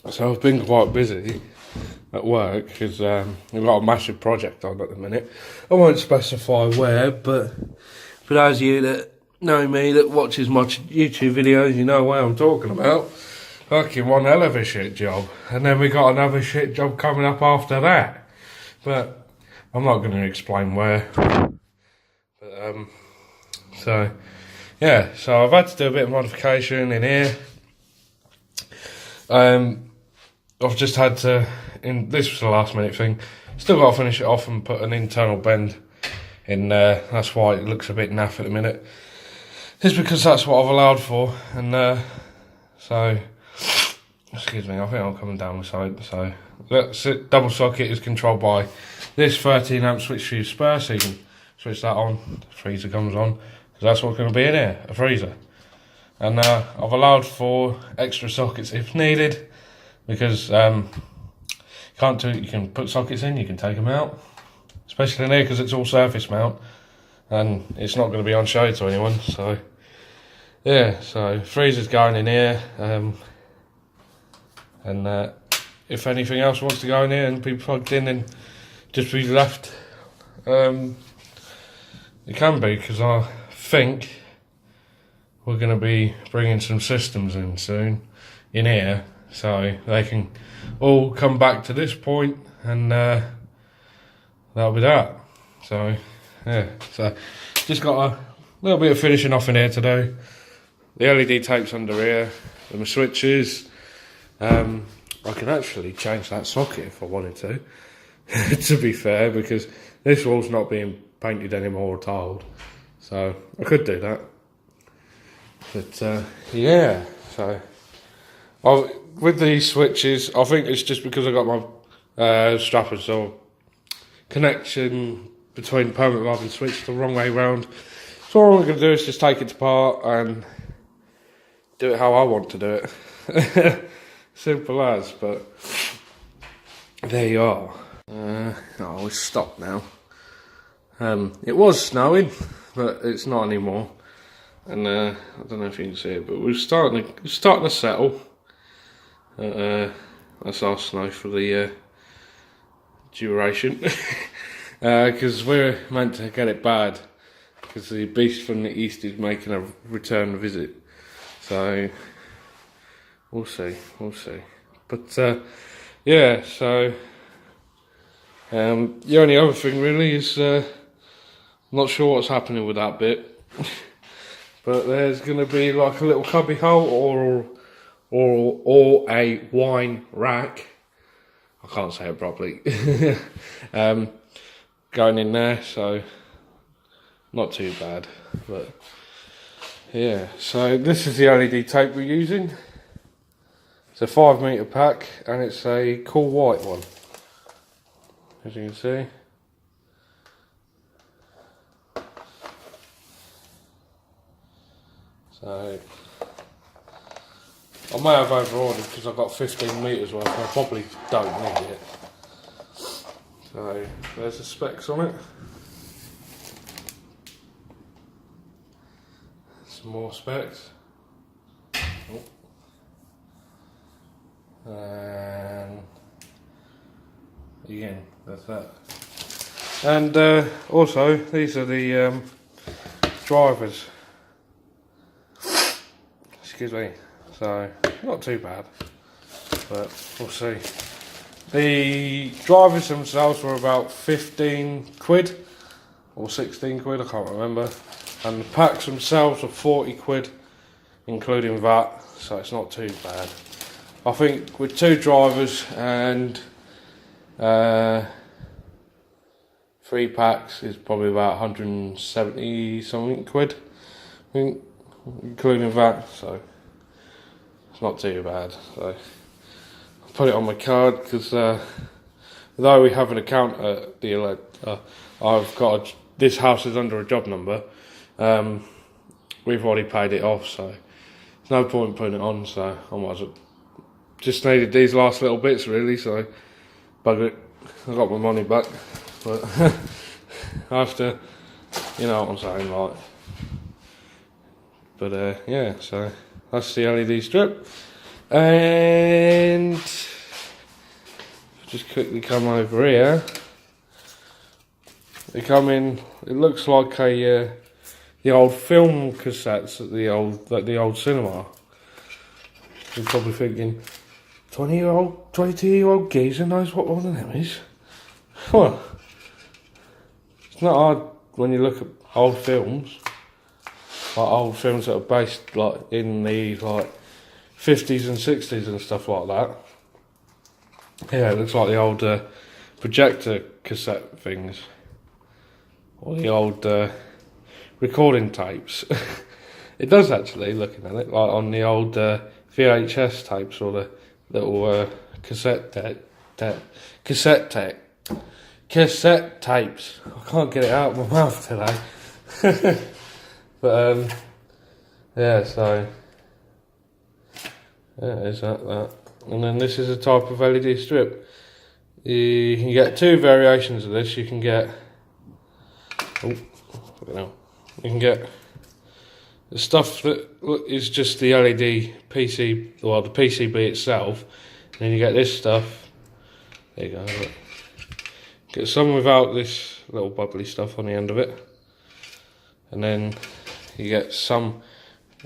So I've been quite busy at work because we've got a massive project on at the minute. I won't specify where, but for those of you that know me, that watches my YouTube videos, you know what I'm talking about. Fucking one hell of a shit job. And then we got another shit job coming up after that. But I'm not going to explain where. But, so, yeah. So I've had to do a bit of modification in here. I've just had to, this was the last minute thing, still got to finish it off and put an internal bend in there. That's why it looks a bit naff at the minute. It's because that's what I've allowed for, and so, excuse me, I think I'm coming down the side. So that's it. Double socket is controlled by this 13 amp switch fuse spur, so you can switch that on, the freezer comes on, because that's what's going to be in here, a freezer. And I've allowed for extra sockets if needed, because you can put sockets in, you can take them out, especially in here because it's all surface mount and it's not going to be on show to anyone. So yeah, so freezer's going in here, and if anything else wants to go in here and be plugged in and just be left, it can be, because I think we're going to be bringing some systems in soon in here, so they can all come back to this point, and that'll be that. So yeah, so just got a little bit of finishing off in here to do. The LED tape's under here, and the switches. I can actually change that socket if I wanted to, to be fair, because this wall's not being painted anymore or tiled, so I could do that. But yeah, so with these switches, I think it's just because I got my strapper, so connection between permanent valve and switch the wrong way round. So all I'm going to do is just take it apart and do it how I want to do it. Simple as, but there you are. Oh, it's stopped now. It was snowing, but it's not anymore. And I don't know if you can see it, but we're starting to settle. That's our snow for the duration, because we're meant to get it bad, because the beast from the east is making a return visit. So we'll see. But yeah, so the only other thing really is I'm not sure what's happening with that bit. But there's going to be like a little cubby hole or a wine rack. I can't say it properly. Going in there, so not too bad. But yeah, so this is the LED tape we're using. It's a 5 metre pack, and it's a cool white one, as you can see. So I may have over-ordered because I've got 15 metres worth, and I probably don't need it. So there's the specs on it. Some more specs. And again, that's that. And also, these are the drivers. Excuse me. So, not too bad, but we'll see. The drivers themselves were about 15 quid or 16 quid, I can't remember. And the packs themselves are 40 quid, including VAT, so it's not too bad. I think with 2 drivers and 3 packs is probably about 170 something quid, I think, including VAT, so it's not too bad. So I'll put it on my card, because though we have an account at the I've got this house is under a job number. We've already paid it off, so there's no point putting it on. So I might as well, just needed these last little bits really. So bugger it, I got my money back, but I have to, you know what I'm saying, like. But yeah, so that's the LED strip, and just quickly come over here. They come in. It looks like a the old film cassettes at the old cinema. You're probably thinking, 22-year-old geezer knows what one of them is. Well, it's not hard when you look at old films, like old films that are based like in the 50s and 60s and stuff like that. Yeah, it looks like the old projector cassette things, or the old recording tapes. It does actually, looking at it, like on the old VHS tapes or the little cassette tapes. I can't get it out of my mouth today. But yeah, so yeah, is that. And then this is a type of LED strip. You can get two variations of this. You can get you can get the stuff that is just the LED PC, well, the PCB itself, and then you get this stuff. There you go. Look. Get some without this little bubbly stuff on the end of it, and then you get some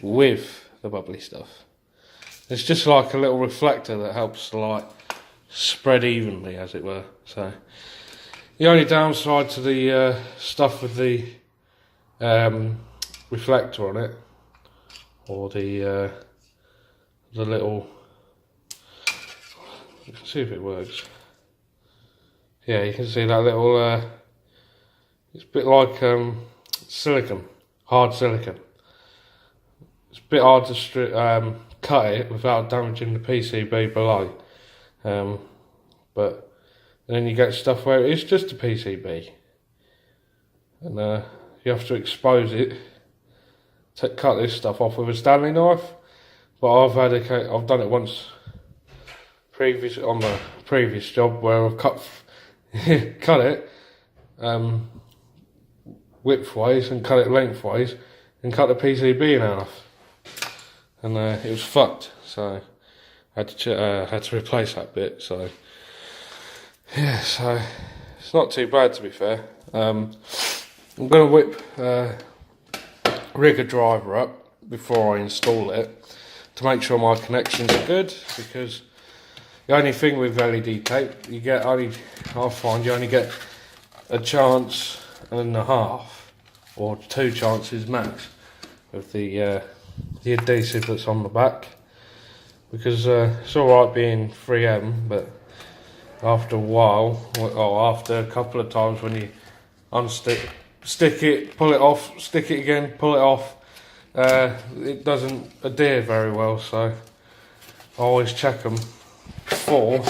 with the bubbly stuff. It's just like a little reflector that helps the light spread evenly, as it were. So the only downside to the stuff with the reflector on it, or the little, you can see if it works. Yeah, you can see that little. It's a bit like silicon, hard silicon. It's a bit hard to cut it without damaging the PCB below. But then you get stuff where it's just a PCB, and you have to expose it to cut this stuff off with a Stanley knife. But I've done it once on the previous job where I've cut it widthways and cut it lengthways and cut the PCB in half, and it was fucked. So I had to replace that bit. So yeah, so it's not too bad, to be fair. I'm going to rig a driver up before I install it to make sure my connections are good, because the only thing with LED tape, I find you only get a chance and a half, or 2 chances max, with the adhesive that's on the back, because it's alright being 3M, but after a while, or after a couple of times when you stick it, pull it off, stick it again, pull it off, it doesn't adhere very well. So I always check them before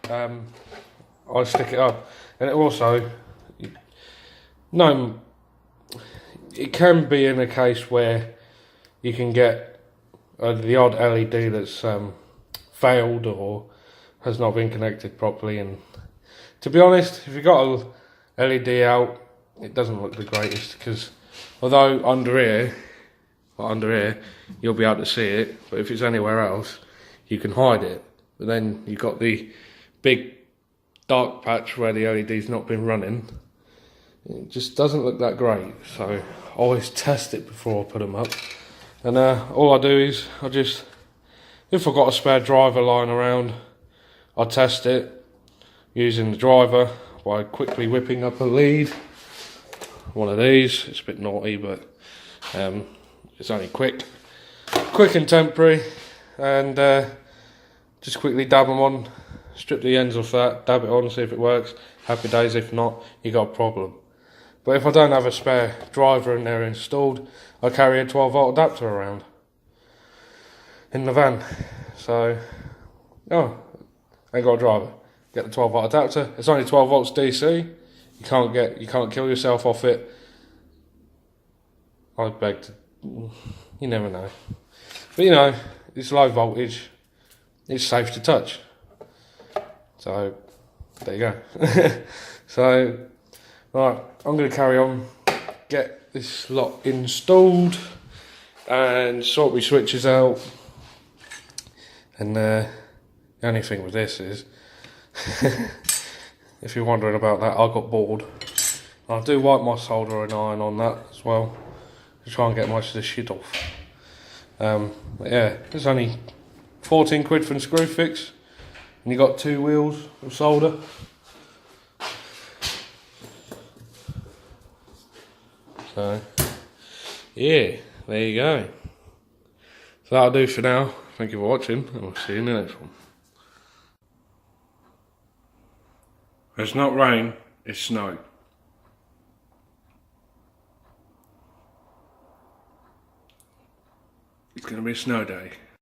I stick it up. And it also, it can be in a case where you can get the odd LED that's failed or has not been connected properly. And to be honest, if you've got a LED out, it doesn't look the greatest, because although under here you'll be able to see it, but if it's anywhere else you can hide it. But then you've got the big dark patch where the LED's not been running. It just doesn't look that great. So I always test it before I put them up. And all I do is if I've got a spare driver lying around, I test it using the driver by quickly whipping up a lead. One of these. It's a bit naughty, but it's only quick and temporary, and just quickly dab them on, strip the ends off that, dab it on, see if it works. Happy days. If not, you got a problem. But if I don't have a spare driver in there installed, I carry a 12-volt adapter around in the van. So, I ain't got a driver. Get the 12-volt adapter. It's only 12 volts DC. You can't kill yourself off it. I beg to. You never know. But it's low voltage. It's safe to touch. So there you go. So right, I'm going to carry on, get this lot installed, and sort my switches out. And the only thing with this is If you're wondering about that, I got bored. I do wipe my soldering iron on that as well to try and get most of the shit off. But yeah, it's only 14 quid for the screw fix, and you got 2 wheels of solder. So yeah, there you go. So that'll do for now. Thank you for watching, and we'll see you in the next one. It's not rain, it's snow. It's going to be a snow day.